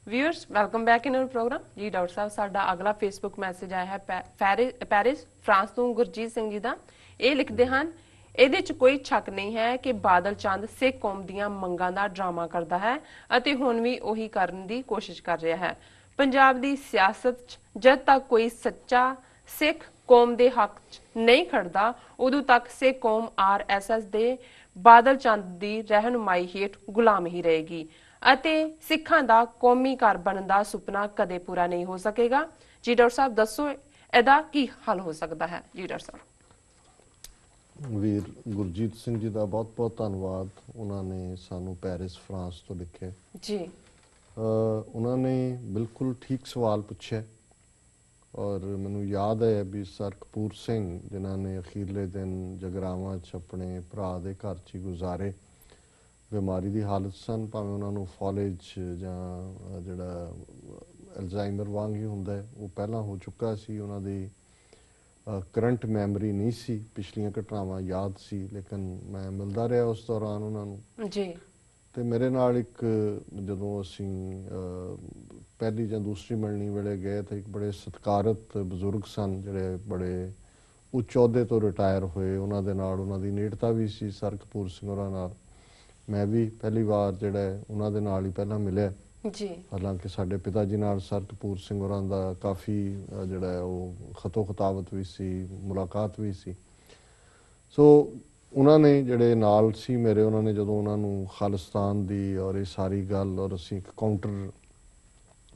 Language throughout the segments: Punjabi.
Viewers welcome back in our program जी। डॉक्टर साहब साडा अगला फेसबुक मैसेज आया है पैरिस फ्रांस ਤੋਂ ਗੁਰਜੀਤ ਸਿੰਘ ਜੀ ਦਾ। ਇਹ ਲਿਖਦੇ ਹਨ, ਇਹਦੇ 'ਚ ਕੋਈ ਸ਼ੱਕ ਨਹੀਂ ਹੈ ਕਿ ਬਾਦਲ ਚੰਦ ਸਿੱਖ ਕੌਮ ਦੀਆਂ ਮੰਗਾਂ ਦਾ ਡਰਾਮਾ ਕਰਦਾ ਹੈ ਅਤੇ ਹੁਣ ਵੀ ਉਹੀ ਕਰਨ ਦੀ ਕੋਸ਼ਿਸ਼ ਕਰ ਰਿਹਾ ਹੈ। ਪੰਜਾਬ ਦੀ ਸਿਆਸਤ 'ਚ ਜਦ ਤੱਕ ਕੋਈ ਸੱਚਾ ਸਿੱਖ ਕੌਮ ਦੇ ਹੱਕ 'ਚ ਨਹੀਂ ਖੜਦਾ ਉਦੋਂ ਤੱਕ ਸਿੱਖ ਕੌਮ ਆਰਐਸਐਸ ਦੇ ਬਾਦਲ ਚੰਦ ਦੀ ਰਹਿਨੁਮਾਈ ਹੇਠ ਗੁਲਾਮ ਹੀ ਰਹੇਗੀ ਅਤੇ ਸਿੱਖਾਂ ਦਾ ਕੌਮੀ ਘਰ ਬਣਨ ਦਾ ਸੁਪਨਾ ਕਦੇ ਪੂਰਾ ਨਹੀਂ ਹੋ ਸਕੇਗਾ। ਜੀ ਡਾਕਟਰ ਸਾਹਿਬ ਦੱਸੋ ਇਹਦਾ ਕੀ ਹੱਲ ਹੋ ਸਕਦਾ ਹੈ। ਜੀ ਡਾਕਟਰ ਸਾਹਿਬ। ਵੀਰ ਗੁਰਜੀਤ ਸਿੰਘ ਜੀ ਦਾ ਬਹੁਤ ਬਹੁਤ ਧੰਨਵਾਦ। ਉਹਨਾਂ ਨੇ ਸਾਨੂੰ ਪੈਰਿਸ ਫਰਾਂਸ ਤੋਂ ਲਿਖਿਆ ਜੀ। ਉਹਨਾਂ ਨੇ ਬਿਲਕੁਲ ਠੀਕ ਸਵਾਲ ਪੁੱਛਿਆ ਔਰ ਮੈਨੂੰ ਯਾਦ ਹੈ ਵੀ ਸਰ ਕਪੂਰ ਸਿੰਘ ਜਿਨ੍ਹਾਂ ਨੇ ਅਖੀਰਲੇ ਦਿਨ ਜਗਰਾਵਾਂ 'ਚ ਆਪਣੇ ਭਰਾ ਦੇ ਘਰ 'ਚ ਹੀ ਗੁਜ਼ਾਰੇ, ਬਿਮਾਰੀ ਦੀ ਹਾਲਤ ਸਨ, ਭਾਵੇਂ ਉਹਨਾਂ ਨੂੰ ਫਾਲੇਜ ਜਾਂ ਜਿਹੜਾ ਅਲਜ਼ਾਈਮਰ ਵਾਂਗ ਹੀ ਹੁੰਦਾ ਹੈ ਉਹ ਪਹਿਲਾਂ ਹੋ ਚੁੱਕਾ ਸੀ। ਉਹਨਾਂ ਦੀ ਕਰੰਟ ਮੈਮਰੀ ਨਹੀਂ ਸੀ, ਪਿਛਲੀਆਂ ਘਟਨਾਵਾਂ ਯਾਦ ਸੀ, ਲੇਕਿਨ ਮੈਂ ਮਿਲਦਾ ਰਿਹਾ ਉਸ ਦੌਰਾਨ ਉਹਨਾਂ ਨੂੰ ਜੀ। ਤੇ ਮੇਰੇ ਨਾਲ ਇੱਕ ਜਦੋਂ ਅਸੀਂ ਪਹਿਲੀ ਜਾਂ ਦੂਸਰੀ ਮਿਲਣੀ ਵੇਲੇ ਗਏ ਤਾਂ ਇੱਕ ਬੜੇ ਸਤਿਕਾਰਤ ਬਜ਼ੁਰਗ ਸਨ ਜਿਹੜੇ ਬੜੇ ਉੱਚ ਅਹੁਦੇ ਤੋਂ ਰਿਟਾਇਰ ਹੋਏ, ਉਹਨਾਂ ਦੇ ਨਾਲ ਉਹਨਾਂ ਦੀ ਨੇੜਤਾ ਵੀ ਸੀ ਸਰ ਕਪੂਰ ਸਿੰਘ ਹੋਰਾਂ ਨਾਲ। ਮੈਂ ਵੀ ਪਹਿਲੀ ਵਾਰ ਜਿਹੜਾ ਉਹਨਾਂ ਦੇ ਨਾਲ ਹੀ ਪਹਿਲਾਂ ਮਿਲਿਆ ਜੀ। ਹਾਲਾਂਕਿ ਸਾਡੇ ਪਿਤਾ ਜੀ ਨਾਲ ਸਰ ਕਪੂਰ ਸਿੰਘ ਹੋਰਾਂ ਦਾ ਕਾਫੀ ਜਿਹੜਾ ਉਹ ਖਤੋ ਖਤਾਵਤ ਵੀ ਸੀ, ਮੁਲਾਕਾਤ ਵੀ ਸੀ। ਸੋ ਉਹਨਾਂ ਨੇ ਜਿਹੜੇ ਨਾਲ ਸੀ ਮੇਰੇ, ਉਹਨਾਂ ਨੇ ਜਦੋਂ ਉਹਨਾਂ ਨੂੰ ਖਾਲਿਸਤਾਨ ਦੀ ਔਰ ਇਹ ਸਾਰੀ ਗੱਲ ਔਰ ਅਸੀਂ ਇੱਕ ਕਾਊਂਟਰ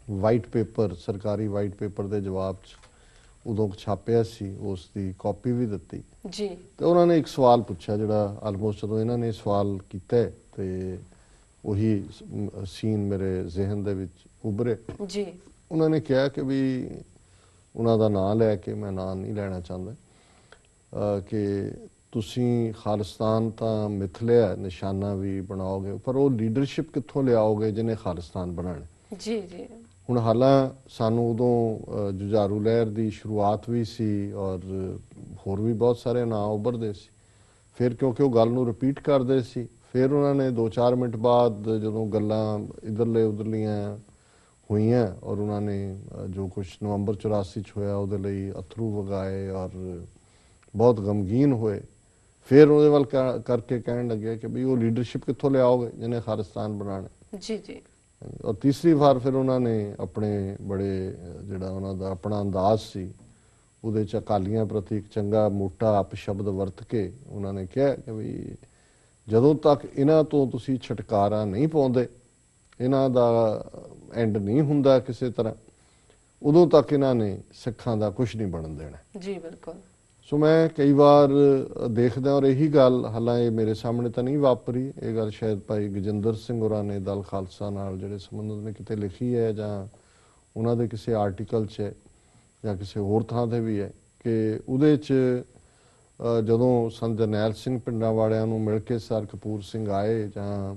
ਵਾਈਟ ਪੇਪਰ ਸਰਕਾਰੀ ਵਾਈਟ ਪੇਪਰ ਦੇ ਜਵਾਬ 'ਚ ਉਦੋਂ ਛਾਪਿਆ ਸੀ, ਉਸ ਦੀ ਕਾਪੀ ਵੀ ਦਿੱਤੀ ਜੀ। ਤੇ ਉਹਨਾਂ ਨੇ ਇੱਕ ਸਵਾਲ ਪੁੱਛਿਆ ਜਿਹੜਾ ਆਲਮੋਸਟ ਜਦੋਂ ਇਹਨਾਂ ਨੇ ਸਵਾਲ ਕੀਤਾ ਤੇ ਉਹੀ ਸੀਨ ਮੇਰੇ ਜ਼ਿਹਨ ਦੇ ਵਿੱਚ ਉਭਰੇ ਜੀ। ਉਹਨਾਂ ਨੇ ਕਿਹਾ ਕਿ ਵੀ ਉਹਨਾਂ ਦਾ ਨਾਂ ਲੈ ਕੇ, ਮੈਂ ਨਾਂ ਨਹੀਂ ਲੈਣਾ ਚਾਹੁੰਦਾ, ਕਿ ਤੁਸੀਂ ਖਾਲਿਸਤਾਨ ਤਾਂ ਮਿਥ ਲਿਆ, ਨਿਸ਼ਾਨਾ ਵੀ ਬਣਾਓਗੇ, ਪਰ ਉਹ ਲੀਡਰਸ਼ਿਪ ਕਿੱਥੋਂ ਲਿਆਓਗੇ ਜਿਹਨੇ ਖਾਲਿਸਤਾਨ ਬਣਾਉਣਾ। ਜੀ ਜੀ। ਹੁਣ ਹਾਲਾਂ ਸਾਨੂੰ ਉਦੋਂ ਜੁਝਾਰੂ ਲਹਿਰ ਦੀ ਸ਼ੁਰੂਆਤ ਵੀ ਸੀ ਔਰ ਹੋਰ ਵੀ ਬਹੁਤ ਸਾਰੇ ਨਾਂ ਉੱਭਰਦੇ ਸੀ। ਫਿਰ ਕਿਉਂਕਿ ਉਹ ਗੱਲ ਨੂੰ ਰਿਪੀਟ ਕਰਦੇ ਸੀ, ਫਿਰ ਉਹਨਾਂ ਨੇ 2-4 ਮਿੰਟ ਬਾਅਦ ਜਦੋਂ ਗੱਲਾਂ ਇੱਧਰਲੇ ਉੱਧਰਲੀਆਂ ਹੋਈਆਂ ਔਰ ਉਹਨਾਂ ਨੇ ਜੋ ਕੁਛ ਨਵੰਬਰ 84 'ਚ ਹੋਇਆ ਉਹਦੇ ਲਈ ਅਥਰੂ ਵਗਾਏ ਔਰ ਬਹੁਤ ਗਮਗੀਨ ਹੋਏ, ਫਿਰ ਉਹਦੇ ਵੱਲ ਕਰਕੇ ਕਹਿਣ ਲੱਗੇ ਕਿ ਵੀ ਉਹ ਲੀਡਰਸ਼ਿਪ ਕਿੱਥੋਂ ਲਿਆਓਗੇ ਜਿਹਨੇ ਖਾਲਿਸਤਾਨ ਬਣਾਉਣਾ। ਜੀ ਜੀ। ਔਰ ਤੀਸਰੀ ਵਾਰ ਫਿਰ ਉਹਨਾਂ ਨੇ ਆਪਣੇ ਬੜੇ ਜਿਹੜਾ ਉਹਨਾਂ ਦਾ ਆਪਣਾ ਅੰਦਾਜ਼ ਸੀ ਉਹਦੇ 'ਚ ਅਕਾਲੀਆਂ ਪ੍ਰਤੀ ਇੱਕ ਚੰਗਾ ਮੋਟਾ ਅਪਸ਼ਬਦ ਵਰਤ ਕੇ ਉਹਨਾਂ ਨੇ ਕਿਹਾ ਕਿ ਵੀ ਜਦੋਂ ਤੱਕ ਇਹਨਾਂ ਤੋਂ ਤੁਸੀਂ ਛੁਟਕਾਰਾ ਨਹੀਂ ਪਾਉਂਦੇ, ਇਹਨਾਂ ਦਾ ਐਂਡ ਨਹੀਂ ਹੁੰਦਾ ਕਿਸੇ ਤਰ੍ਹਾਂ, ਉਦੋਂ ਤੱਕ ਇਹਨਾਂ ਨੇ ਸਿੱਖਾਂ ਦਾ ਕੁਝ ਨਹੀਂ ਬਣਨ ਦੇਣਾ। ਜੀ ਬਿਲਕੁਲ। ਸੋ ਮੈਂ ਕਈ ਵਾਰ ਦੇਖਦਾ ਔਰ ਇਹੀ ਗੱਲ ਹਾਲਾਂ ਇਹ ਮੇਰੇ ਸਾਹਮਣੇ ਤਾਂ ਨਹੀਂ ਵਾਪਰੀ, ਇਹ ਗੱਲ ਸ਼ਾਇਦ ਭਾਈ ਗਜਿੰਦਰ ਸਿੰਘ ਹੋਰਾਂ ਨੇ ਦਲ ਖਾਲਸਾ ਨਾਲ ਜਿਹੜੇ ਸੰਬੰਧਿਤ ਨੇ ਕਿਤੇ ਲਿਖੀ ਹੈ ਜਾਂ ਉਹਨਾਂ ਦੇ ਕਿਸੇ ਆਰਟੀਕਲ 'ਚ ਜਾਂ ਕਿਸੇ ਹੋਰ ਥਾਂ 'ਤੇ ਵੀ ਹੈ ਕਿ ਉਹਦੇ 'ਚ ਜਦੋਂ ਸੰਤ ਜਰਨੈਲ ਸਿੰਘ ਪਿੰਡਾਂ ਵਾਲਿਆਂ ਨੂੰ ਮਿਲ ਕੇ ਸਰ ਕਪੂਰ ਸਿੰਘ ਆਏ ਜਾਂ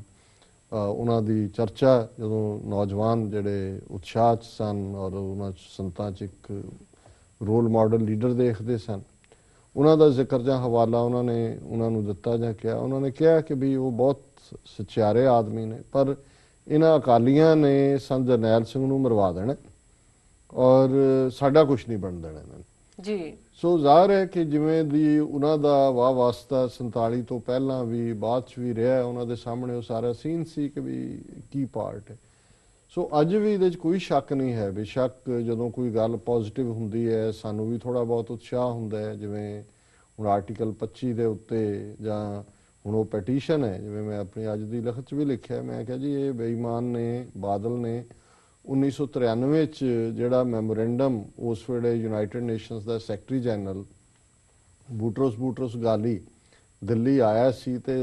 ਉਹਨਾਂ ਦੀ ਚਰਚਾ ਜਦੋਂ ਨੌਜਵਾਨ ਜਿਹੜੇ ਉਤਸ਼ਾਹ 'ਚ ਸਨ ਔਰ ਉਹਨਾਂ 'ਚ ਸੰਤਾਂ 'ਚ ਇੱਕ ਰੋਲ ਮਾਡਲ ਲੀਡਰ ਦੇਖਦੇ ਸਨ, ਉਹਨਾਂ ਦਾ ਜ਼ਿਕਰ ਜਾਂ ਹਵਾਲਾ ਉਹਨਾਂ ਨੇ ਉਹਨਾਂ ਨੂੰ ਦਿੱਤਾ ਜਾਂ ਕਿਹਾ, ਉਹਨਾਂ ਨੇ ਕਿਹਾ ਕਿ ਵੀ ਉਹ ਬਹੁਤ ਸਚਿਆਰੇ ਆਦਮੀ ਨੇ, ਪਰ ਇਹਨਾਂ ਅਕਾਲੀਆਂ ਨੇ ਸੰਤ ਜਰਨੈਲ ਸਿੰਘ ਨੂੰ ਮਰਵਾ ਦੇਣਾ ਔਰ ਸਾਡਾ ਕੁਛ ਨਹੀਂ ਬਣ ਦੇਣਾ ਇਹਨਾਂ ਨੇ। ਜੀ। ਸੋ ਜ਼ਾਹਰ ਹੈ ਕਿ ਜਿਵੇਂ ਦੀ ਉਹਨਾਂ ਦਾ ਵਾਹ ਵਾਸਤਾ 47 ਤੋਂ ਪਹਿਲਾਂ ਵੀ ਬਾਅਦ 'ਚ ਵੀ ਰਿਹਾ, ਉਹਨਾਂ ਦੇ ਸਾਹਮਣੇ ਉਹ ਸਾਰਾ ਸੀਨ ਸੀ ਕਿ ਵੀ ਕੀ ਪਾਰਟ ਹੈ। ਸੋ ਅੱਜ ਵੀ ਇਹਦੇ 'ਚ ਕੋਈ ਸ਼ੱਕ ਨਹੀਂ ਹੈ। ਬੇਸ਼ੱਕ ਜਦੋਂ ਕੋਈ ਗੱਲ ਪੋਜ਼ੀਟਿਵ ਹੁੰਦੀ ਹੈ ਸਾਨੂੰ ਵੀ ਥੋੜ੍ਹਾ ਬਹੁਤ ਉਤਸ਼ਾਹ ਹੁੰਦਾ ਹੈ, ਜਿਵੇਂ ਹੁਣ ਆਰਟੀਕਲ 25 ਦੇ ਉੱਤੇ ਜਾਂ ਹੁਣ ਉਹ ਪੈਟੀਸ਼ਨ ਹੈ, ਜਿਵੇਂ ਮੈਂ ਆਪਣੀ ਅੱਜ ਦੀ ਲਿਖਤ 'ਚ ਵੀ ਲਿਖਿਆ, ਮੈਂ ਕਿਹਾ ਜੀ ਇਹ ਬੇਈਮਾਨ ਨੇ, ਬਾਦਲ ਨੇ 1993 'ਚ ਜਿਹੜਾ ਮੈਮੋਰੈਂਡਮ ਉਸ ਵੇਲੇ ਯੂਨਾਈਟਿਡ ਨੇਸ਼ਨਸ ਦਾ ਸੈਕਟਰੀ ਜਨਰਲ ਬੂਟਰੋਸ ਗਾਲੀ ਦਿੱਲੀ ਆਇਆ ਸੀ ਤੇ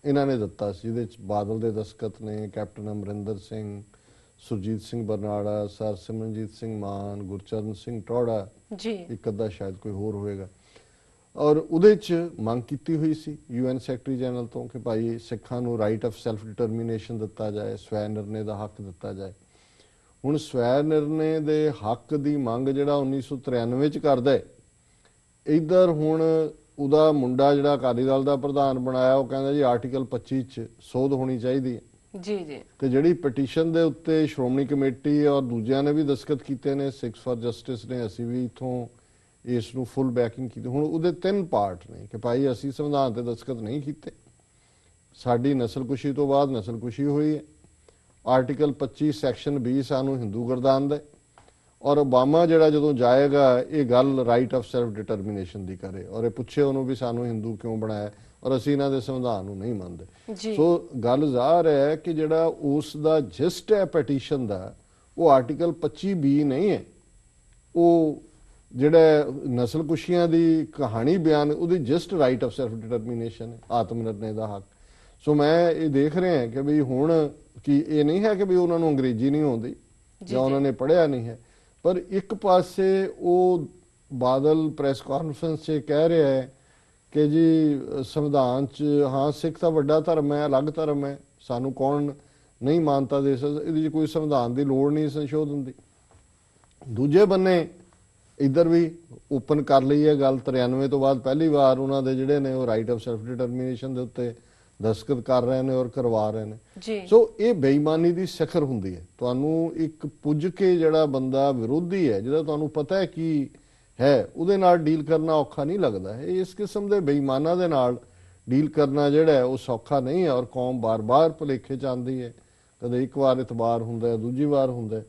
ਇਹਨਾਂ ਨੇ ਦਿੱਤਾ ਸੀ, ਜਿਹਦੇ 'ਚ ਬਾਦਲ ਦੇ ਦਸਤਖਤ ਨੇ, ਕੈਪਟਨ ਅਮਰਿੰਦਰ ਸਿੰਘ, ਸੁਰਜੀਤ ਸਿੰਘ ਬਰਨਾਲਾ, ਸਰ ਸਿਮਰਨਜੀਤ ਸਿੰਘ ਮਾਨ, ਗੁਰਚਰਨ ਸਿੰਘ ਟੌੜਾ, ਇੱਕ ਅੱਧਾ ਸ਼ਾਇਦ ਕੋਈ ਹੋਰ ਹੋਵੇਗਾ, ਔਰ ਉਹਦੇ 'ਚ ਮੰਗ ਕੀਤੀ ਹੋਈ ਸੀ UN ਸੈਕਟਰੀ ਜਨਰਲ ਤੋਂ ਕਿ ਭਾਈ ਸਿੱਖਾਂ ਨੂੰ ਰਾਈਟ ਆਫ ਸੈਲਫ ਡਿਟਰਮੀਨੇਸ਼ਨ ਦਿੱਤਾ ਜਾਏ, ਸਵੈ ਨਿਰਣੇ ਦਾ ਹੱਕ ਦਿੱਤਾ ਜਾਏ। ਹੁਣ ਸਵੈ ਨਿਰਣੇ ਦੇ ਹੱਕ ਦੀ ਮੰਗ ਜਿਹੜਾ 1993 'ਚ ਕਰਦਾ, ਇੱਧਰ ਹੁਣ ਉਹਦਾ ਮੁੰਡਾ ਜਿਹੜਾ ਅਕਾਲੀ ਦਲ ਦਾ ਪ੍ਰਧਾਨ ਬਣਾਇਆ ਉਹ ਕਹਿੰਦਾ ਜੀ ਆਰਟੀਕਲ 25 'ਚ ਸੋਧ ਹੋਣੀ ਚਾਹੀਦੀ ਹੈ। ਜੀ ਜੀ ਤੇ ਜਿਹੜੀ ਪਟੀਸ਼ਨ ਦੇ ਉੱਤੇ ਸ਼੍ਰੋਮਣੀ ਕਮੇਟੀ ਔਰ ਦੂਜਿਆਂ ਨੇ ਵੀ ਦਸਤਖਤ ਕੀਤੇ ਨੇ, ਸਿੱਖਸ ਫਾਰ ਜਸਟਿਸ ਨੇ, ਅਸੀਂ ਵੀ ਇਥੋਂ ਇਸ ਨੂੰ ਫੁੱਲ ਬੈਕਿੰਗ ਕੀਤੀ। ਹੁਣ ਉਹਦੇ 3 ਪਾਰਟ ਨੇ ਕਿ ਭਾਈ ਅਸੀਂ ਸੰਵਿਧਾਨ ਤੇ ਦਸਤਖਤ ਨਹੀਂ ਕੀਤੇ, ਸਾਡੀ ਨਸਲਕੁਸ਼ੀ ਤੋਂ ਬਾਅਦ ਨਸਲਕੁਸ਼ੀ ਹੋਈ ਹੈ, ਆਰਟੀਕਲ 25 ਸੈਕਸ਼ਨ 20 ਸਾਨੂੰ ਹਿੰਦੂ ਗਰਦਾਨਦ ਹੈ, ਔਰ ਓਬਾਮਾ ਜਿਹੜਾ ਜਦੋਂ ਜਾਏਗਾ ਇਹ ਗੱਲ ਰਾਈਟ ਆਫ ਸੈਲਫ ਡਿਟਰਮੀਨੇਸ਼ਨ ਦੀ ਕਰੇ, ਔਰ ਇਹ ਪੁੱਛੇ ਉਹਨੂੰ ਵੀ ਸਾਨੂੰ ਹਿੰਦੂ ਕਿਉਂ ਬਣਾਇਆ, ਔਰ ਅਸੀਂ ਇਹਨਾਂ ਦੇ ਸੰਵਿਧਾਨ ਨੂੰ ਨਹੀਂ ਮੰਨਦੇ। ਸੋ ਗੱਲ ਜ਼ਾਹਰ ਹੈ ਕਿ ਜਿਹੜਾ ਉਸ ਦਾ ਜਸਟ ਹੈ ਪੈਟੀਸ਼ਨ ਦਾ, ਉਹ ਆਰਟੀਕਲ 25B ਨਹੀਂ ਹੈ, ਉਹ ਜਿਹੜਾ ਨਸਲਕੁਸ਼ੀਆਂ ਦੀ ਕਹਾਣੀ ਬਿਆਨ, ਉਹਦੀ just right of self determination ਹੈ, ਆਤਮ ਨਿਰਣੇ ਦਾ ਹੱਕ। ਸੋ ਮੈਂ ਇਹ ਦੇਖ ਰਿਹਾ ਕਿ ਵੀ ਹੁਣ ਕਿ ਇਹ ਨਹੀਂ ਹੈ ਕਿ ਵੀ ਉਹਨਾਂ ਨੂੰ ਅੰਗਰੇਜ਼ੀ ਨਹੀਂ ਆਉਂਦੀ ਜਾਂ ਉਹਨਾਂ ਨੇ ਪੜ੍ਹਿਆ ਨਹੀਂ ਹੈ, ਪਰ ਇੱਕ ਪਾਸੇ ਉਹ ਬਾਦਲ ਪ੍ਰੈਸ ਕਾਨਫਰੰਸ 'ਚ ਕਹਿ ਰਿਹਾ ਹੈ ਕਿ ਜੀ ਸੰਵਿਧਾਨ 'ਚ ਹਾਂ ਸਿੱਖ ਤਾਂ ਵੱਡਾ ਧਰਮ ਹੈ, ਅਲੱਗ ਧਰਮ ਹੈ, ਸਾਨੂੰ ਕੌਣ ਨਹੀਂ ਮਾਨਤਾ ਦੇ ਸਕਦਾ, ਇਹਦੇ 'ਚ ਕੋਈ ਸੰਵਿਧਾਨ ਦੀ ਲੋੜ ਨਹੀਂ ਸੰਸ਼ੋਧਨ ਦੀ। ਦੂਜੇ ਬੰਨੇ ਇੱਧਰ ਵੀ ਓਪਨ ਕਰ ਲਈ ਹੈ ਗੱਲ, 93 ਤੋਂ ਬਾਅਦ ਪਹਿਲੀ ਵਾਰ ਉਹਨਾਂ ਦੇ ਜਿਹੜੇ ਨੇ ਉਹ ਰਾਈਟ ਆਫ ਸੈਲਫ ਡਿਟਰਮੀਨੇਸ਼ਨ ਦੇ ਉੱਤੇ ਦਸਤਖਤ ਕਰ ਰਹੇ ਨੇ ਔਰ ਕਰਵਾ ਰਹੇ ਨੇ। ਸੋ ਇਹ ਬੇਈਮਾਨੀ ਦੀ ਸਿਖਰ ਹੁੰਦੀ ਹੈ। ਤੁਹਾਨੂੰ ਇੱਕ ਪੁੱਜ ਕੇ ਜਿਹੜਾ ਬੰਦਾ ਵਿਰੋਧੀ ਹੈ, ਜਿਹਦਾ ਤੁਹਾਨੂੰ ਪਤਾ ਹੈ ਕੀ ਹੈ, ਉਹਦੇ ਨਾਲ ਡੀਲ ਕਰਨਾ ਔਖਾ ਨਹੀਂ ਲੱਗਦਾ ਹੈ। ਇਸ ਕਿਸਮ ਦੇ ਬੇਈਮਾਨਾਂ ਦੇ ਨਾਲ ਡੀਲ ਕਰਨਾ ਜਿਹੜਾ ਹੈ ਉਹ ਸੌਖਾ ਨਹੀਂ ਹੈ, ਔਰ ਕੌਮ ਬਾਰ-ਬਾਰ ਭੁਲੇਖੇ 'ਚ ਆਉਂਦੀ ਹੈ, ਕਦੇ ਇੱਕ ਵਾਰ ਇਤਬਾਰ ਹੁੰਦਾ ਹੈ, ਦੂਜੀ ਵਾਰ ਹੁੰਦਾ ਹੈ।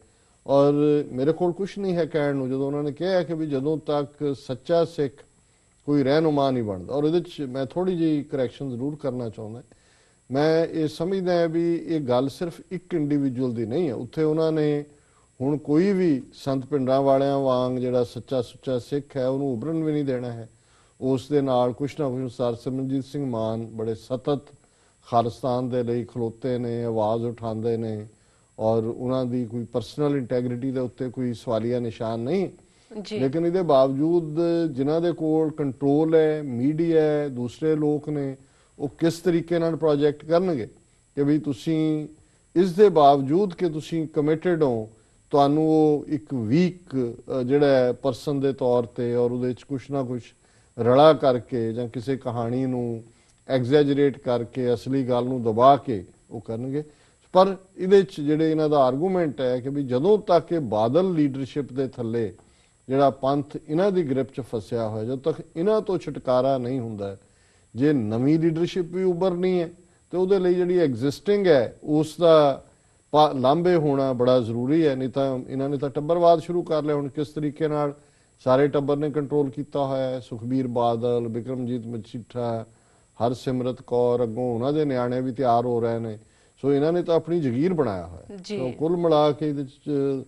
ਔਰ ਮੇਰੇ ਕੋਲ ਕੁਛ ਨਹੀਂ ਹੈ ਕਹਿਣ ਨੂੰ ਜਦੋਂ ਉਹਨਾਂ ਨੇ ਕਿਹਾ ਕਿ ਵੀ ਜਦੋਂ ਤੱਕ ਸੱਚਾ ਸਿੱਖ ਕੋਈ ਰਹਿਨੁਮਾ ਨਹੀਂ ਬਣਦਾ, ਔਰ ਇਹਦੇ 'ਚ ਮੈਂ ਥੋੜੀ ਜਿਹੀ ਕਰੈਕਸ਼ਨ ਜ਼ਰੂਰ ਕਰਨਾ ਚਾਹੁੰਦਾ। ਮੈਂ ਇਹ ਸਮਝਦਾ ਵੀ ਇਹ ਗੱਲ ਸਿਰਫ ਇੱਕ ਇੰਡੀਵਿਜੂਅਲ ਦੀ ਨਹੀਂ ਹੈ। ਉੱਥੇ ਉਹਨਾਂ ਨੇ ਹੁਣ ਕੋਈ ਵੀ ਸੰਤ ਪਿੰਡਾਂ ਵਾਲਿਆਂ ਵਾਂਗ ਜਿਹੜਾ ਸੱਚਾ ਸੁੱਚਾ ਸਿੱਖ ਹੈ ਉਹਨੂੰ ਉਭਰਨ ਵੀ ਨਹੀਂ ਦੇਣਾ ਹੈ। ਉਸ ਦੇ ਨਾਲ ਕੁਛ ਨਾ ਕੁਛ ਸਰ ਸਿਮਰਨਜੀਤ ਸਿੰਘ ਮਾਨ ਬੜੇ ਸਤਤ ਖਾਲਿਸਤਾਨ ਦੇ ਲਈ ਖਲੋਤੇ ਨੇ, ਆਵਾਜ਼ ਉਠਾਉਂਦੇ ਨੇ, ਔਰ ਉਹਨਾਂ ਦੀ ਕੋਈ ਪਰਸਨਲ ਇੰਟੈਗ੍ਰਿਟੀ ਦੇ ਉੱਤੇ ਕੋਈ ਸਵਾਲੀਆ ਨਿਸ਼ਾਨ ਨਹੀਂ। ਲੇਕਿਨ ਇਹਦੇ ਬਾਵਜੂਦ ਜਿਨ੍ਹਾਂ ਦੇ ਕੋਲ ਕੰਟਰੋਲ ਹੈ, ਮੀਡੀਆ ਹੈ, ਦੂਸਰੇ ਲੋਕ ਨੇ, ਉਹ ਕਿਸ ਤਰੀਕੇ ਨਾਲ ਪ੍ਰੋਜੈਕਟ ਕਰਨਗੇ ਕਿ ਵੀ ਤੁਸੀਂ ਇਸ ਦੇ ਬਾਵਜੂਦ ਕਿ ਤੁਸੀਂ ਕਮਿਟਡ ਹੋ, ਤੁਹਾਨੂੰ ਉਹ ਇੱਕ ਵੀਕ ਜਿਹੜਾ ਪਰਸਨ ਦੇ ਤੌਰ ਤੇ ਔਰ ਉਹਦੇ 'ਚ ਕੁਛ ਨਾ ਕੁਛ ਰਲਾ ਕਰਕੇ ਜਾਂ ਕਿਸੇ ਕਹਾਣੀ ਨੂੰ ਐਗਜ਼ੈਜਰੇਟ ਕਰਕੇ ਅਸਲੀ ਗੱਲ ਨੂੰ ਦਬਾ ਕੇ ਉਹ ਕਰਨਗੇ। ਪਰ ਇਹਦੇ 'ਚ ਜਿਹੜੇ ਇਹਨਾਂ ਦਾ ਆਰਗੂਮੈਂਟ ਹੈ ਕਿ ਵੀ ਜਦੋਂ ਤੱਕ ਇਹ ਬਾਦਲ ਲੀਡਰਸ਼ਿਪ ਦੇ ਥੱਲੇ ਜਿਹੜਾ ਪੰਥ ਇਹਨਾਂ ਦੀ ਗ੍ਰਿਪ 'ਚ ਫਸਿਆ ਹੋਇਆ, ਜਦੋਂ ਤੱਕ ਇਹਨਾਂ ਤੋਂ ਛੁਟਕਾਰਾ ਨਹੀਂ ਹੁੰਦਾ, ਜੇ ਨਵੀਂ ਲੀਡਰਸ਼ਿਪ ਵੀ ਉੱਭਰਨੀ ਹੈ ਤੇ ਉਹਦੇ ਲਈ ਜਿਹੜੀ ਐਗਜ਼ਿਸਟਿੰਗ ਹੈ ਉਸ ਦਾ ਲਾਂਭੇ ਹੋਣਾ ਬੜਾ ਜ਼ਰੂਰੀ ਹੈ। ਨਹੀਂ ਤਾਂ ਇਹਨਾਂ ਨੇ ਤਾਂ ਟੱਬਰਵਾਦ ਸ਼ੁਰੂ ਕਰ ਲਿਆ। ਹੁਣ ਕਿਸ ਤਰੀਕੇ ਨਾਲ ਸਾਰੇ ਟੱਬਰ ਨੇ ਕੰਟਰੋਲ ਕੀਤਾ ਹੋਇਆ ਹੈ, ਸੁਖਬੀਰ ਬਾਦਲ, ਬਿਕਰਮਜੀਤ ਮਜੀਠਾ, ਹਰਸਿਮਰਤ ਕੌਰ, ਅੱਗੋਂ ਉਹਨਾਂ ਦੇ ਨਿਆਣੇ ਵੀ ਤਿਆਰ ਹੋ ਰਹੇ ਨੇ। ਸੋ ਇਹਨਾਂ ਨੇ ਤਾਂ ਆਪਣੀ ਜਗੀਰ ਬਣਾਇਆ ਹੋਇਆ। ਸੋ ਕੁੱਲ ਮਿਲਾ ਕੇ ਇਹਦੇ 'ਚ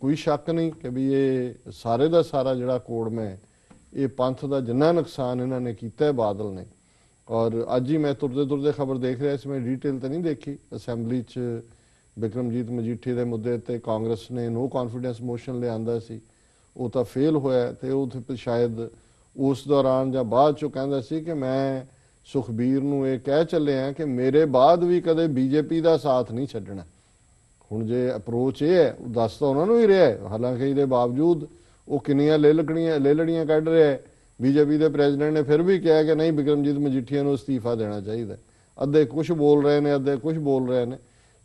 ਕੋਈ ਸ਼ੱਕ ਨਹੀਂ ਕਿ ਵੀ ਇਹ ਸਾਰੇ ਦਾ ਸਾਰਾ ਜਿਹੜਾ ਕੋੜਮੈ ਇਹ ਪੰਥ ਦਾ ਜਿੰਨਾ ਨੁਕਸਾਨ ਇਹਨਾਂ ਨੇ ਕੀਤਾ ਬਾਦਲ ਨੇ। ਔਰ ਅੱਜ ਹੀ ਮੈਂ ਤੁਰਦੇ ਤੁਰਦੇ ਖਬਰ ਦੇਖ ਰਿਹਾ ਸੀ, ਮੈਂ ਡਿਟੇਲ ਤਾਂ ਨਹੀਂ ਦੇਖੀ, ਅਸੈਂਬਲੀ 'ਚ ਬਿਕਰਮਜੀਤ ਮਜੀਠੀ ਦੇ ਮੁੱਦੇ ਤੇ ਕਾਂਗਰਸ ਨੇ ਨੋ ਕੌਨਫੀਡੈਂਸ ਮੋਸ਼ਨ ਲਿਆਂਦਾ ਸੀ, ਉਹ ਤਾਂ ਫੇਲ ਹੋਇਆ। ਤੇ ਉਹ ਸ਼ਾਇਦ ਉਸ ਦੌਰਾਨ ਜਾਂ ਬਾਅਦ 'ਚੋਂ ਕਹਿੰਦਾ ਸੀ ਕਿ ਮੈਂ ਸੁਖਬੀਰ ਨੂੰ ਇਹ ਕਹਿ ਚੱਲਿਆ ਕਿ ਮੇਰੇ ਬਾਅਦ ਵੀ ਕਦੇ ਬੀਜੇਪੀ ਦਾ ਸਾਥ ਨਹੀਂ ਛੱਡਣਾ। ਹੁਣ ਜੇ ਅਪਰੋਚ ਇਹ ਹੈ, ਉਹ ਦੱਸ ਤਾਂ ਉਹਨਾਂ ਨੂੰ ਹੀ ਰਿਹਾ, ਹਾਲਾਂਕਿ ਇਹਦੇ ਬਾਵਜੂਦ ਉਹ ਕਿੰਨੀਆਂ ਲੇਲੜੀਆਂ ਕੱਢ ਰਿਹਾ। ਬੀਜੇਪੀ ਦੇ ਪ੍ਰੈਜ਼ੀਡੈਂਟ ਨੇ ਫਿਰ ਵੀ ਕਿਹਾ ਕਿ ਨਹੀਂ, ਬਿਕਰਮਜੀਤ ਮਜੀਠੀਆ ਨੂੰ ਅਸਤੀਫਾ ਦੇਣਾ ਚਾਹੀਦਾ। ਅੱਧੇ ਕੁਝ ਬੋਲ ਰਹੇ ਨੇ, ਅੱਧੇ ਕੁਝ ਬੋਲ ਰਹੇ ਨੇ।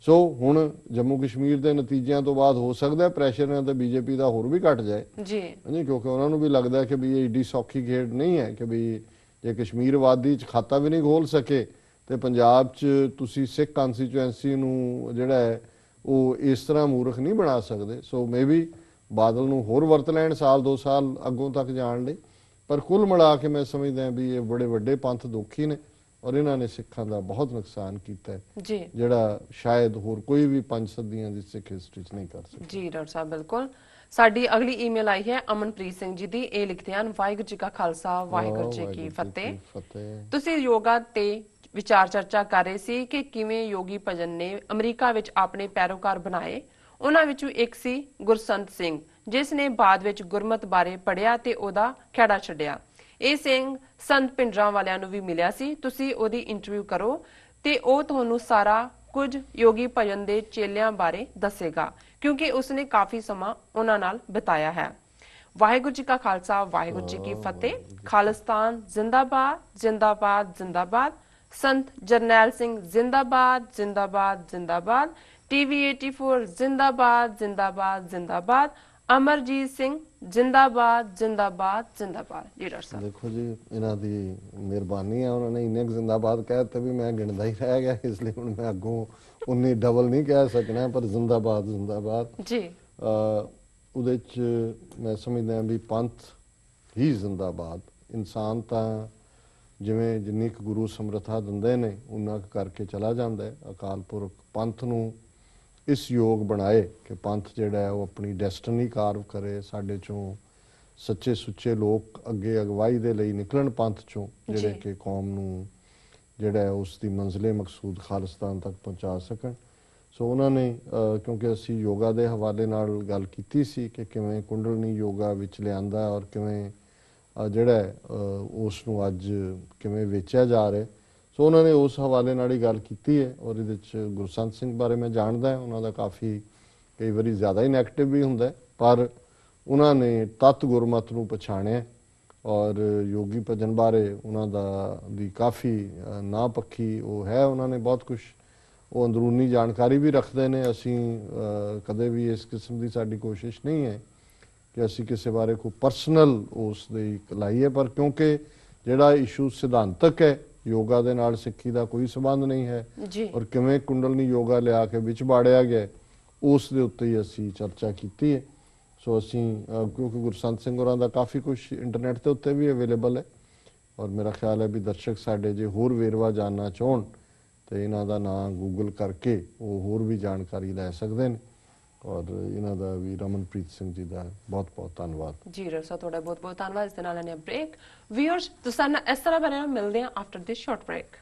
ਸੋ ਹੁਣ ਜੰਮੂ ਕਸ਼ਮੀਰ ਦੇ ਨਤੀਜਿਆਂ ਤੋਂ ਬਾਅਦ ਹੋ ਸਕਦਾ ਪ੍ਰੈਸ਼ਰ ਇਹਨਾਂ ਤੇ ਬੀਜੇਪੀ ਦਾ ਹੋਰ ਵੀ ਘਟ ਜਾਏ ਜੀ, ਕਿਉਂਕਿ ਉਹਨਾਂ ਨੂੰ ਵੀ ਲੱਗਦਾ ਕਿ ਵੀ ਇਹ ਏਡੀ ਸੌਖੀ ਖੇਡ ਨਹੀਂ ਹੈ ਕਿ ਵੀ ਜੇ ਕਸ਼ਮੀਰ ਵਾਦੀ 'ਚ ਖਾਤਾ ਵੀ ਨਹੀਂ ਖੋਲ ਸਕੇ ਤੇ ਪੰਜਾਬ 'ਚ ਤੁਸੀਂ ਸਿੱਖ ਕਨਸਟੀਚੁਐਂਸੀ ਨੂੰ ਜਿਹੜਾ ਹੈ ਉਹ ਇਸ ਤਰ੍ਹਾਂ ਮੂਰਖ ਨਹੀਂ ਬਣਾ ਸਕਦੇ। ਸੋ ਮੇਬੀ ਬਾਦਲ ਨੂੰ ਹੋਰ ਵਰਤ ਲੈਣ ਸਾਲ 2 ਸਾਲ ਅੱਗੋਂ ਤੱਕ ਜਾਣ ਲਈ। ਪਰ ਕੁੱਲ ਮਿਲਾ ਕੇ ਮੈਂ ਸਮਝਦਾ ਵੀ ਇਹ ਬੜੇ ਵੱਡੇ ਪੰਥ ਦੋਖੀ ਨੇ ਔਰ ਇਹਨਾਂ ਨੇ ਸਿੱਖਾਂ ਦਾ ਬਹੁਤ ਨੁਕਸਾਨ ਕੀਤਾ ਹੈ ਜੀ, ਜਿਹੜਾ ਸ਼ਾਇਦ ਹੋਰ ਕੋਈ ਵੀ 5 ਸਦੀਆਂ ਦੀ ਸਿੱਖ ਹਿਸਟਰੀ 'ਚ ਨਹੀਂ ਕਰ ਸਕਦਾ। ਜੀ ਡਾਕਟਰ ਸਾਹਿਬ, ਬਿਲਕੁਲ। ਸਾਡੀ ਅਗਲੀ ਈਮੇਲ ਆਈ ਹੈ ਅਮਨਪ੍ਰੀਤ ਸਿੰਘ ਜੀ ਦੀ। ਇਹ ਲਿਖਦੇ ਹਨ, ਵਾਹਿਗੁਰੂ ਜੀ ਕਾ ਖਾਲਸਾ, ਵਾਹਿਗੁਰੂ ਜੀ ਕੀ ਫਤਿਹ। ਤੁਸੀਂ ਯੋਗਾ ਤੇ ਵਿਚਾਰ ਚਰਚਾ ਕਰ ਰਹੇ ਸੀ ਕਿ ਕਿਵੇਂ ਯੋਗੀ ਭਜਨ ਨੇ ਅਮਰੀਕਾ ਵਿੱਚ ਆਪਣੇ ਪੈਰੋਕਾਰ ਬਣਾਏ। ਉਹਨਾਂ ਵਿੱਚੋਂ ਇੱਕ ਸੀ ਗੁਰਸੰਤ ਸਿੰਘ, ਜਿਸ ਨੇ ਬਾਅਦ ਵਿੱਚ ਗੁਰਮਤ ਬਾਰੇ ਪੜ੍ਹਿਆ ਤੇ ਉਹਦਾ ਖਹਿੜਾ ਛੱਡਿਆ। ਇਹ ਸਿੰਘ ਸੰਤ ਪਿੰਡਰਾਂ ਵਾਲਿਆਂ ਨੂੰ ਵੀ ਮਿਲਿਆ ਸੀ। ਤੁਸੀਂ ਉਹਦੀ ਇੰਟਰਵਿਊ ਕਰੋ ਤੇ ਉਹ ਤੁਹਾਨੂੰ ਸਾਰਾ ਕੁਝ ਯੋਗੀ ਭਜਨ ਦੇ ਚੇਲਿਆਂ ਬਾਰੇ ਦੱਸੇਗਾ, ਕਿਉਂਕਿ ਉਸਨੇ ਕਾਫੀ ਸਮਾਂ ਉਹਨਾਂ ਨਾਲ ਬਿਤਾਇਆ ਹੈ। ਵਾਹਿਗੁਰੂ ਜੀ ਕਾ ਖਾਲਸਾ, ਵਾਹਿਗੁਰੂ ਜੀ ਕੀ ਫਤਿਹ। ਖਾਲਿਸਤਾਨ ਜ਼ਿੰਦਾਬਾਦ, ਜ਼ਿੰਦਾਬਾਦ, ਜ਼ਿੰਦਾਬਾਦ। संत जरनैल सिंह जिंदाबाद जिंदाबाद जिंदाबाद, टीवी 84 जिंदाबाद जिंदाबाद जिंदाबाद, अमरजीत सिंह जिंदाबाद जिंदाबाद जिंदाबाद। जी डॉक्टर साहब। ਦੇਖੋ ਜੀ ਇਹਨਾਂ ਦੀ ਮਿਹਰਬਾਨੀ ਹੈ, ਉਹਨਾਂ ਨੇ ਇੰਨੇ ਕੁ ਜ਼ਿੰਦਾਬਾਦ ਕਹਿ ਦਿੱਤੇ ਵੀ ਮੈਂ ਗਿਣਦਾ ਹੀ ਰਹਿ ਗਿਆ, ਇਸ ਲਈ ਹੁਣ ਮੈਂ ਅੱਗੋਂ ਉਨੀ ਡਬਲ ਨਹੀਂ ਕਹਿ ਸਕਣਾ, ਪਰ ਜ਼ਿੰਦਾਬਾਦ ਜ਼ਿੰਦਾਬਾਦ जी ਉਹਦੇ ਚ ਮੈਂ ਸਮਝਦਾ ਵੀ ਪੰਥ ਹੀ ਜ਼ਿੰਦਾਬਾਦ। ਇਨਸਾਨ ਤਾਂ ਜਿਵੇਂ ਜਿੰਨੀ ਕੁ ਗੁਰੂ ਸਮਰੱਥਾ ਦਿੰਦੇ ਨੇ ਉਨਾ ਕੁ ਕਰਕੇ ਚਲਾ ਜਾਂਦਾ ਹੈ। ਅਕਾਲ ਪੁਰਖ ਪੰਥ ਨੂੰ ਇਸ ਯੋਗ ਬਣਾਏ ਕਿ ਪੰਥ ਜਿਹੜਾ ਹੈ ਉਹ ਆਪਣੀ ਡੈਸਟਨੀ ਕਾਰਵ ਕਰੇ, ਸਾਡੇ ਚੋਂ ਸੱਚੇ ਸੁੱਚੇ ਲੋਕ ਅੱਗੇ ਅਗਵਾਈ ਦੇ ਲਈ ਨਿਕਲਣ ਪੰਥ ਚੋਂ, ਜਿਹੜੇ ਕਿ ਕੌਮ ਨੂੰ ਜਿਹੜਾ ਹੈ ਉਸ ਦੀ ਮੰਜ਼ਿਲੇ ਮਕਸੂਦ ਖਾਲਿਸਤਾਨ ਤੱਕ ਪਹੁੰਚਾ ਸਕਣ। ਸੋ ਉਹਨਾਂ ਨੇ ਕਿਉਂਕਿ ਅਸੀਂ ਯੋਗਾ ਦੇ ਹਵਾਲੇ ਨਾਲ ਗੱਲ ਕੀਤੀ ਸੀ ਕਿ ਕਿਵੇਂ ਕੁੰਡਲਨੀ ਯੋਗਾ ਵਿੱਚ ਲਿਆਂਦਾ ਔਰ ਕਿਵੇਂ ਜਿਹੜਾ ਹੈ ਉਸ ਨੂੰ ਅੱਜ ਕਿਵੇਂ ਵੇਚਿਆ ਜਾ ਰਿਹਾ, ਸੋ ਉਹਨਾਂ ਨੇ ਉਸ ਹਵਾਲੇ ਨਾਲ ਹੀ ਗੱਲ ਕੀਤੀ ਹੈ। ਔਰ ਇਹਦੇ 'ਚ ਗੁਰਸੰਤ ਸਿੰਘ ਬਾਰੇ ਮੈਂ ਜਾਣਦਾ, ਉਹਨਾਂ ਦਾ ਕਾਫੀ ਕਈ ਵਾਰੀ ਜ਼ਿਆਦਾ ਹੀ ਨੈਗੇਟਿਵ ਵੀ ਹੁੰਦਾ, ਪਰ ਉਹਨਾਂ ਨੇ ਤੱਤ ਗੁਰਮਤ ਨੂੰ ਪਛਾਣਿਆ ਔਰ ਯੋਗੀ ਭਜਨ ਬਾਰੇ ਉਹਨਾਂ ਦਾ ਵੀ ਕਾਫੀ ਨਾ ਪੱਖੀ ਉਹ ਹੈ, ਉਹਨਾਂ ਨੇ ਬਹੁਤ ਕੁਝ ਉਹ ਅੰਦਰੂਨੀ ਜਾਣਕਾਰੀ ਵੀ ਰੱਖਦੇ ਨੇ। ਅਸੀਂ ਕਦੇ ਵੀ ਇਸ ਕਿਸਮ ਦੀ ਸਾਡੀ ਕੋਸ਼ਿਸ਼ ਨਹੀਂ ਹੈ ਕਿ ਅਸੀਂ ਕਿਸੇ ਬਾਰੇ ਕੋਈ ਪਰਸਨਲ ਉਸ ਦੇ ਲਾਈਏ, ਪਰ ਕਿਉਂਕਿ ਜਿਹੜਾ ਇਸ਼ੂ ਸਿਧਾਂਤਕ ਹੈ, ਯੋਗਾ ਦੇ ਨਾਲ ਸਿੱਖੀ ਦਾ ਕੋਈ ਸੰਬੰਧ ਨਹੀਂ ਹੈ जी ਔਰ ਕਿਵੇਂ ਕੁੰਡਲਨੀ ਯੋਗਾ ਲਿਆ ਕੇ ਵਿੱਚ ਬਾੜਿਆ ਗਿਆ ਉਸ ਦੇ ਉੱਤੇ ਹੀ ਅਸੀਂ ਚਰਚਾ ਕੀਤੀ ਹੈ। ਸੋ ਅਸੀਂ ਕਿਉਂਕਿ ਗੁਰਸੰਤ ਸਿੰਘ ਹੋਰਾਂ ਦਾ ਕਾਫੀ ਕੁਝ ਇੰਟਰਨੈਟ ਦੇ ਉੱਤੇ ਵੀ ਅਵੇਲੇਬਲ ਹੈ ਔਰ ਮੇਰਾ ਖਿਆਲ ਹੈ ਵੀ ਦਰਸ਼ਕ ਸਾਡੇ ਜੇ ਹੋਰ ਵੇਰਵਾ ਜਾਣਨਾ ਚਾਹਣ ਤੇ ਇਹਨਾਂ ਦਾ ਨਾਂ ਗੂਗਲ ਕਰਕੇ ਉਹ ਹੋਰ ਵੀ ਜਾਣਕਾਰੀ ਲੈ ਸਕਦੇ ਨੇ। ਔਰ ਇਹਨਾਂ ਦਾ ਵੀ ਰਮਨਪ੍ਰੀਤ ਸਿੰਘ ਜੀ ਦਾ ਬਹੁਤ ਬਹੁਤ ਧੰਨਵਾਦ। ਜੀ ਡਾਕਟਰ ਸਾਹਿਬ, ਤੁਹਾਡਾ ਬਹੁਤ ਬਹੁਤ ਧੰਨਵਾਦ। ਇਸ ਦੇ ਨਾਲ ਲੈਣੇ ਬ੍ਰੇਕ। ਵੀਅਰਸ ਤੁਸੀਂ ਸਾਨੂੰ ਇਸ ਤਰ੍ਹਾਂ ਬਣੇ ਮਿਲਦੇ ਹਾਂ ਆਫਟਰ ਦਿਸ ਸ਼ਾਰਟ ਬ੍ਰੇਕ।